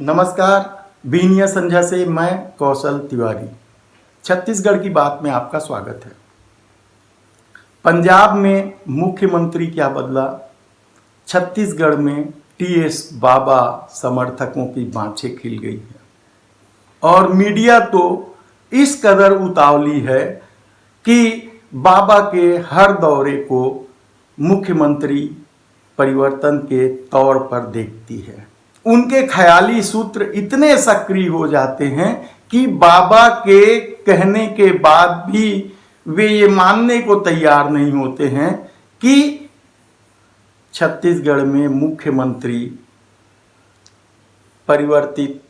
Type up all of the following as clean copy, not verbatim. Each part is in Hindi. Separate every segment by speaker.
Speaker 1: नमस्कार। बीनिया संध्या से मैं कौशल तिवारी छत्तीसगढ़ की बात में आपका स्वागत है। पंजाब में मुख्यमंत्री क्या बदला, छत्तीसगढ़ में टीएस बाबा समर्थकों की बाँछें खिल गई है और मीडिया तो इस कदर उतावली है कि बाबा के हर दौरे को मुख्यमंत्री परिवर्तन के तौर पर देखती है। उनके ख्याली सूत्र इतने सक्रिय हो जाते हैं कि बाबा के कहने के बाद भी वे ये मानने को तैयार नहीं होते हैं कि छत्तीसगढ़ में मुख्यमंत्री परिवर्तित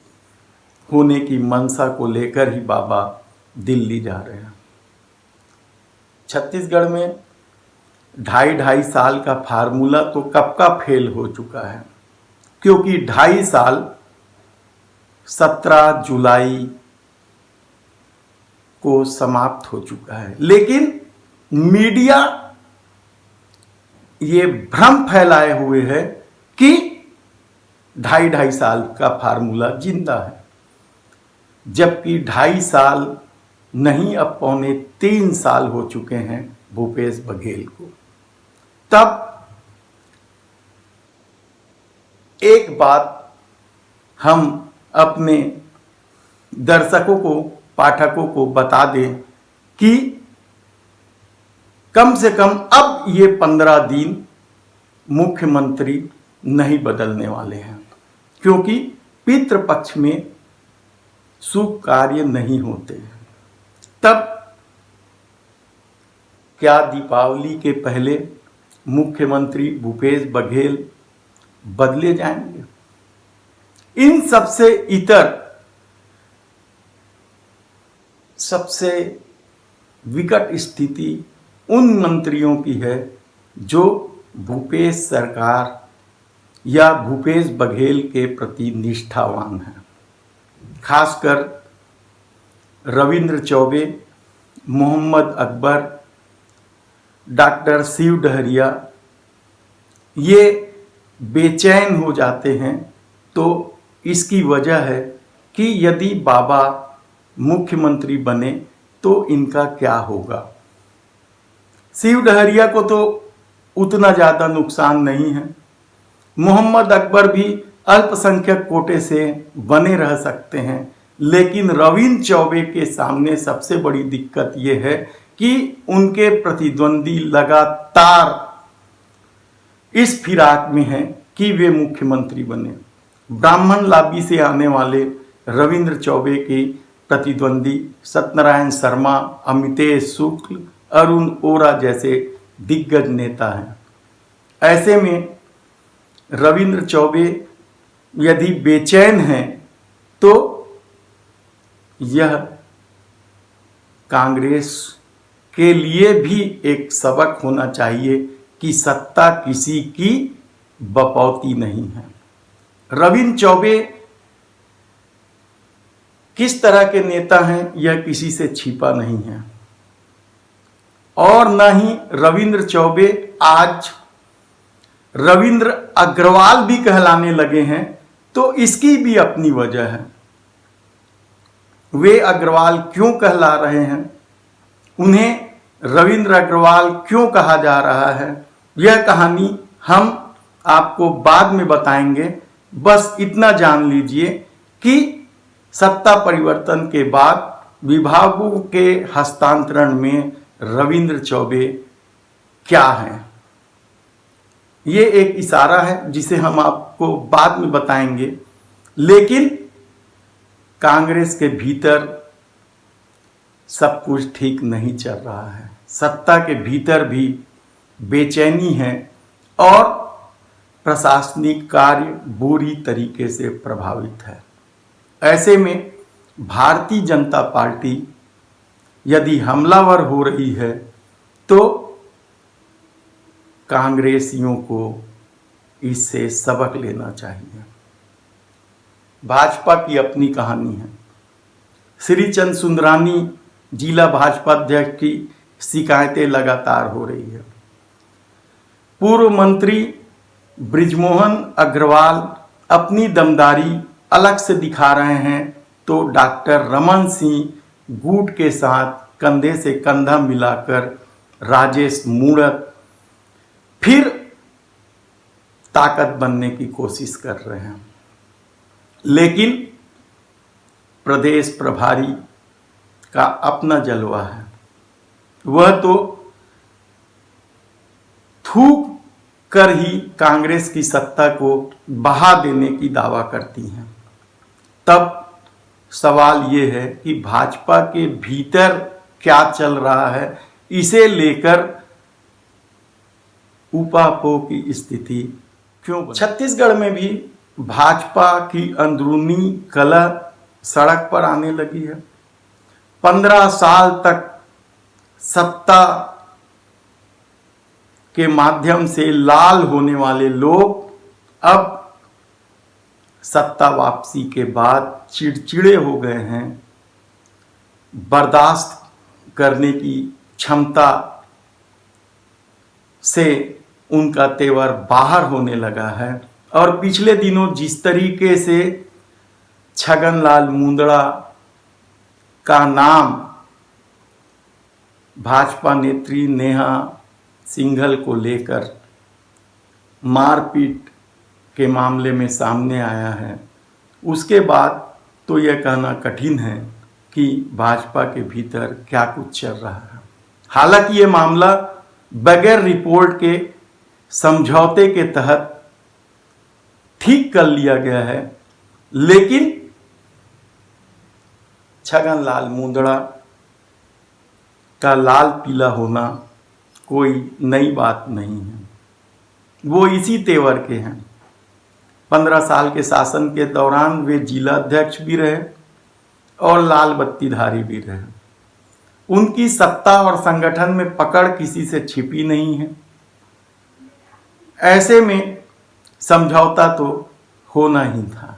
Speaker 1: होने की मंशा को लेकर ही बाबा दिल्ली जा रहे हैं। छत्तीसगढ़ में ढाई साल का फार्मूला तो कब का फेल हो चुका है, क्योंकि 2.5 साल 17 जुलाई को समाप्त हो चुका है। लेकिन मीडिया ये भ्रम फैलाए हुए है कि 2.5 साल का फार्मूला जिंदा है, जबकि 2.5 साल नहीं, अब 3 साल हो चुके हैं भूपेश बघेल को। तब एक बात हम अपने दर्शकों को, पाठकों को बता दें कि कम से कम अब ये 15 दिन मुख्यमंत्री नहीं बदलने वाले हैं, क्योंकि पितृपक्ष में शुभ कार्य नहीं होते। तब क्या दीपावली के पहले मुख्यमंत्री भूपेश बघेल बदले जाएंगे? इन सबसे इतर सबसे विकट स्थिति उन मंत्रियों की है जो भूपेश सरकार या भूपेश बघेल के प्रति निष्ठावान हैं। खासकर रविंद्र चौबे, मोहम्मद अकबर, डॉक्टर शिव डहरिया ये बेचैन हो जाते हैं। तो इसकी वजह है कि यदि बाबा मुख्यमंत्री बने तो इनका क्या होगा। शिव डहरिया को तो उतना ज़्यादा नुकसान नहीं है, मोहम्मद अकबर भी अल्पसंख्यक कोटे से बने रह सकते हैं, लेकिन रविंद्र चौबे के सामने सबसे बड़ी दिक्कत यह है कि उनके प्रतिद्वंदी लगातार इस फिराक में है कि वे मुख्यमंत्री बने। ब्राह्मण लॉबी से आने वाले रविंद्र चौबे के प्रतिद्वंदी सत्यनारायण शर्मा, अमितेश शुक्ल, अरुण ओरा जैसे दिग्गज नेता हैं। ऐसे में रविंद्र चौबे यदि बेचैन हैं तो यह कांग्रेस के लिए भी एक सबक होना चाहिए कि सत्ता किसी की बपौती नहीं है। रविंद्र चौबे किस तरह के नेता हैं यह किसी से छिपा नहीं है, और न ही रविंद्र चौबे आज रविंद्र अग्रवाल भी कहलाने लगे हैं, तो इसकी भी अपनी वजह है। वे अग्रवाल क्यों कहला रहे हैं, उन्हें रविंद्र अग्रवाल क्यों कहा जा रहा है, यह कहानी हम आपको बाद में बताएंगे। बस इतना जान लीजिए कि सत्ता परिवर्तन के बाद विभागों के हस्तांतरण में रविंद्र चौबे क्या हैं। ये एक इशारा है जिसे हम आपको बाद में बताएंगे। लेकिन कांग्रेस के भीतर सब कुछ ठीक नहीं चल रहा है, सत्ता के भीतर भी बेचैनी है और प्रशासनिक कार्य बुरी तरीके से प्रभावित है। ऐसे में भारतीय जनता पार्टी यदि हमलावर हो रही है तो कांग्रेसियों को इससे सबक लेना चाहिए। भाजपा की अपनी कहानी है। श्रीचंद सुंदरानी जिला भाजपा अध्यक्ष की शिकायतें लगातार हो रही है। पूर्व मंत्री बृजमोहन अग्रवाल अपनी दमदारी अलग से दिखा रहे हैं तो डॉक्टर रमन सिंह गुट के साथ कंधे से कंधा मिलाकर राजेश मूणत फिर ताकत बनने की कोशिश कर रहे हैं। लेकिन प्रदेश प्रभारी का अपना जलवा है, वह तो थूक कर ही कांग्रेस की सत्ता को बहा देने की दावा करती हैं। तब सवाल ये है कि भाजपा के भीतर क्या चल रहा है, इसे लेकर ऊपापो की स्थिति क्यों? छत्तीसगढ़ में भी भाजपा की अंदरूनी कलह सड़क पर आने लगी है। 15 साल तक सत्ता के माध्यम से लाल होने वाले लोग अब सत्ता वापसी के बाद चिड़चिड़े हो गए हैं। बर्दाश्त करने की क्षमता से उनका तेवर बाहर होने लगा है। और पिछले दिनों जिस तरीके से छगनलाल मुंदड़ा का नाम भाजपा नेत्री नेहा सिंघल को लेकर मारपीट के मामले में सामने आया है, उसके बाद तो यह कहना कठिन है कि भाजपा के भीतर क्या कुछ चल रहा है। हालांकि ये मामला बगैर रिपोर्ट के समझौते के तहत ठीक कर लिया गया है, लेकिन छगनलाल मुंदड़ा का लाल पीला होना कोई नई बात नहीं है। वो इसी तेवर के हैं। 15 साल के शासन के दौरान वे जिला अध्यक्ष भी रहे और लाल बत्तीधारी भी रहे। उनकी सत्ता और संगठन में पकड़ किसी से छिपी नहीं है। ऐसे में समझौता तो होना ही था।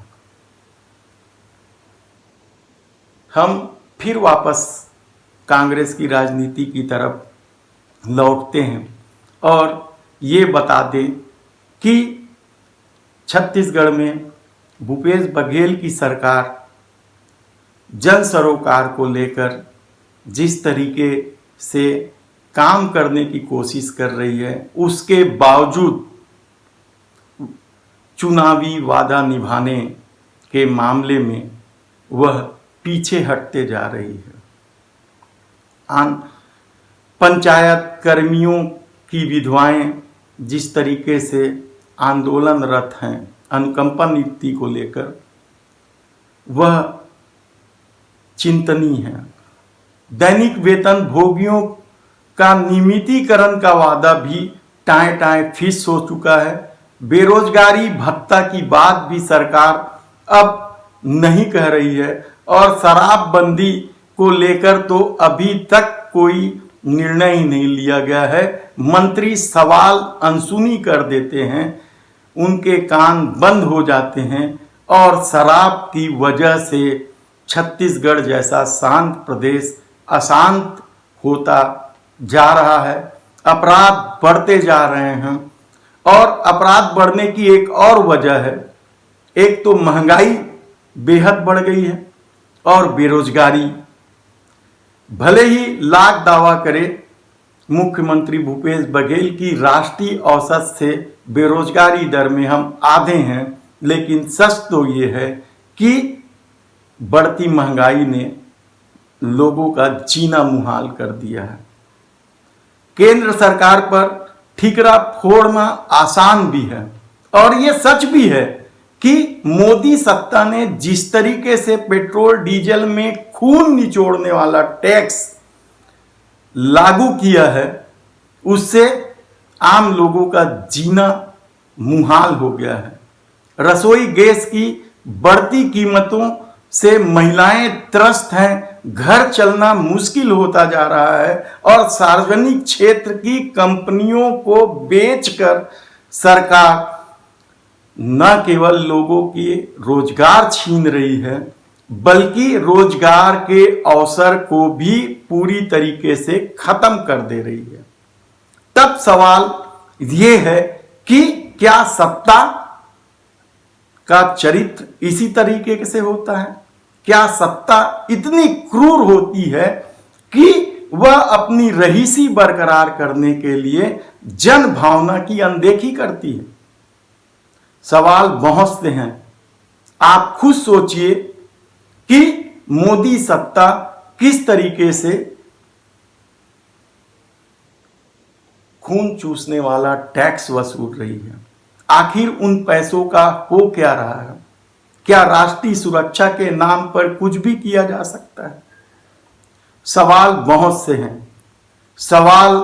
Speaker 1: हम फिर वापस कांग्रेस की राजनीति की तरफ लौटते हैं और ये बता दें कि छत्तीसगढ़ में भूपेश बघेल की सरकार जन सरोकार को लेकर जिस तरीके से काम करने की कोशिश कर रही है, उसके बावजूद चुनावी वादा निभाने के मामले में वह पीछे हटते जा रही है। पंचायत कर्मियों की विधवाएं जिस तरीके से आंदोलनरत हैं अनुकंपा नियुक्ति को लेकर, वह चिंतनीय है। दैनिक वेतन भोगियों का नियमितीकरण का वादा भी टाएं टाएं फिस हो चुका है। बेरोजगारी भत्ता की बात भी सरकार अब नहीं कह रही है और शराबबंदी को लेकर तो अभी तक कोई निर्णय ही नहीं लिया गया है। मंत्री सवाल अनसुनी कर देते हैं, उनके कान बंद हो जाते हैं और शराब की वजह से छत्तीसगढ़ जैसा शांत प्रदेश अशांत होता जा रहा है। अपराध बढ़ते जा रहे हैं और अपराध बढ़ने की एक और वजह है, एक तो महंगाई बेहद बढ़ गई है और बेरोजगारी। भले ही लाख दावा करे मुख्यमंत्री भूपेश बघेल की राष्ट्रीय औसत से बेरोजगारी दर में हम आधे हैं, लेकिन सच तो ये है कि बढ़ती महंगाई ने लोगों का जीना मुहाल कर दिया है। केंद्र सरकार पर ठीकरा फोड़ना आसान भी है और ये सच भी है कि मोदी सत्ता ने जिस तरीके से पेट्रोल डीजल में खून निचोड़ने वाला टैक्स लागू किया है, उससे आम लोगों का जीना मुहाल हो गया है। रसोई गैस की बढ़ती कीमतों से महिलाएं त्रस्त हैं, घर चलना मुश्किल होता जा रहा है और सार्वजनिक क्षेत्र की कंपनियों को बेचकर सरकार न केवल लोगों के रोजगार छीन रही है, बल्कि रोजगार के अवसर को भी पूरी तरीके से खत्म कर दे रही है। तब सवाल यह है कि क्या सत्ता का चरित्र इसी तरीके से होता है? क्या सत्ता इतनी क्रूर होती है कि वह अपनी रहीसी बरकरार करने के लिए जन भावना की अनदेखी करती है? सवाल बहुत से हैं। आप खुद सोचिए कि मोदी सत्ता किस तरीके से खून चूसने वाला टैक्स वसूल रही है। आखिर उन पैसों का हो क्या रहा है? क्या राष्ट्रीय सुरक्षा के नाम पर कुछ भी किया जा सकता है? सवाल बहुत से हैं। सवाल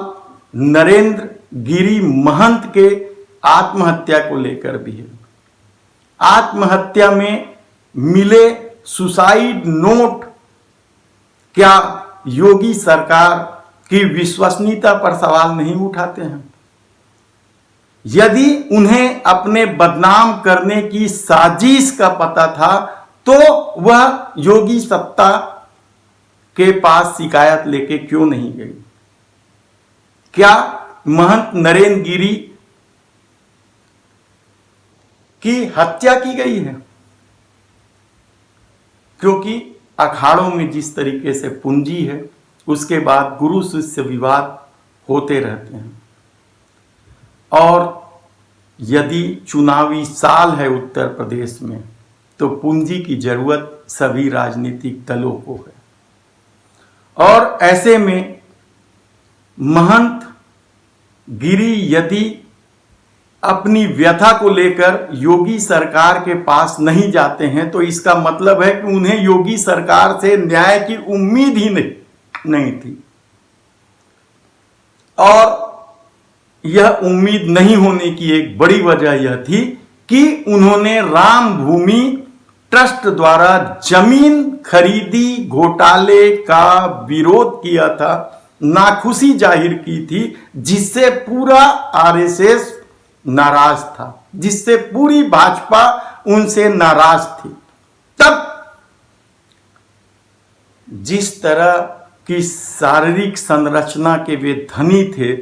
Speaker 1: नरेंद्र गिरी महंत के आत्महत्या को लेकर भी है। आत्महत्या में मिले सुसाइड नोट क्या योगी सरकार की विश्वसनीयता पर सवाल नहीं उठाते हैं? यदि उन्हें अपने बदनाम करने की साजिश का पता था तो वह योगी सत्ता के पास शिकायत लेके क्यों नहीं गई? क्या महंत नरेंद्र गिरी की हत्या की गई है? क्योंकि अखाड़ों में जिस तरीके से पूंजी है, उसके बाद गुरु शिष्य विवाद होते रहते हैं। और यदि चुनावी साल है उत्तर प्रदेश में, तो पूंजी की जरूरत सभी राजनीतिक दलों को है। और ऐसे में महंत गिरी यदि अपनी व्यथा को लेकर योगी सरकार के पास नहीं जाते हैं तो इसका मतलब है कि उन्हें योगी सरकार से न्याय की उम्मीद ही नहीं थी। और यह उम्मीद नहीं होने की एक बड़ी वजह यह थी कि उन्होंने राम भूमि ट्रस्ट द्वारा जमीन खरीदी घोटाले का विरोध किया था, नाखुशी जाहिर की थी, जिससे पूरा आरएसएस नाराज था, जिससे पूरी भाजपा उनसे नाराज थी। तब जिस तरह की शारीरिक संरचना के वे धनी थे,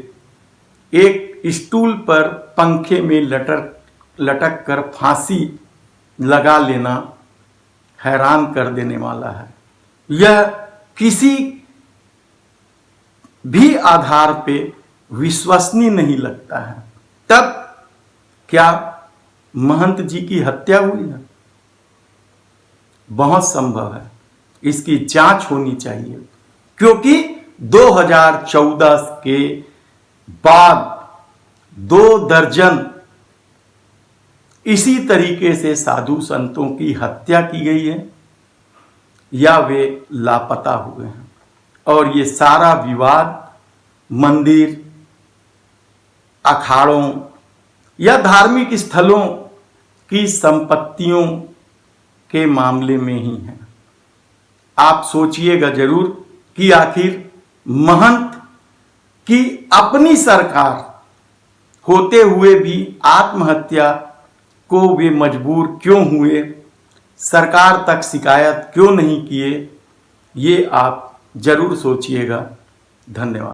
Speaker 1: एक स्टूल पर पंखे में लटक कर फांसी लगा लेना हैरान कर देने वाला है। यह किसी भी आधार पे विश्वसनीय नहीं लगता है। तब क्या महंत जी की हत्या हुई है? बहुत संभव है। इसकी जांच होनी चाहिए, क्योंकि 2014 के बाद 2 दर्जन इसी तरीके से साधु संतों की हत्या की गई है या वे लापता हुए हैं। और ये सारा विवाद मंदिर, अखाड़ों या धार्मिक स्थलों की संपत्तियों के मामले में ही है। आप सोचिएगा जरूर कि आखिर महंत की अपनी सरकार होते हुए भी आत्महत्या को वे मजबूर क्यों हुए, सरकार तक शिकायत क्यों नहीं किए, ये आप जरूर सोचिएगा। धन्यवाद।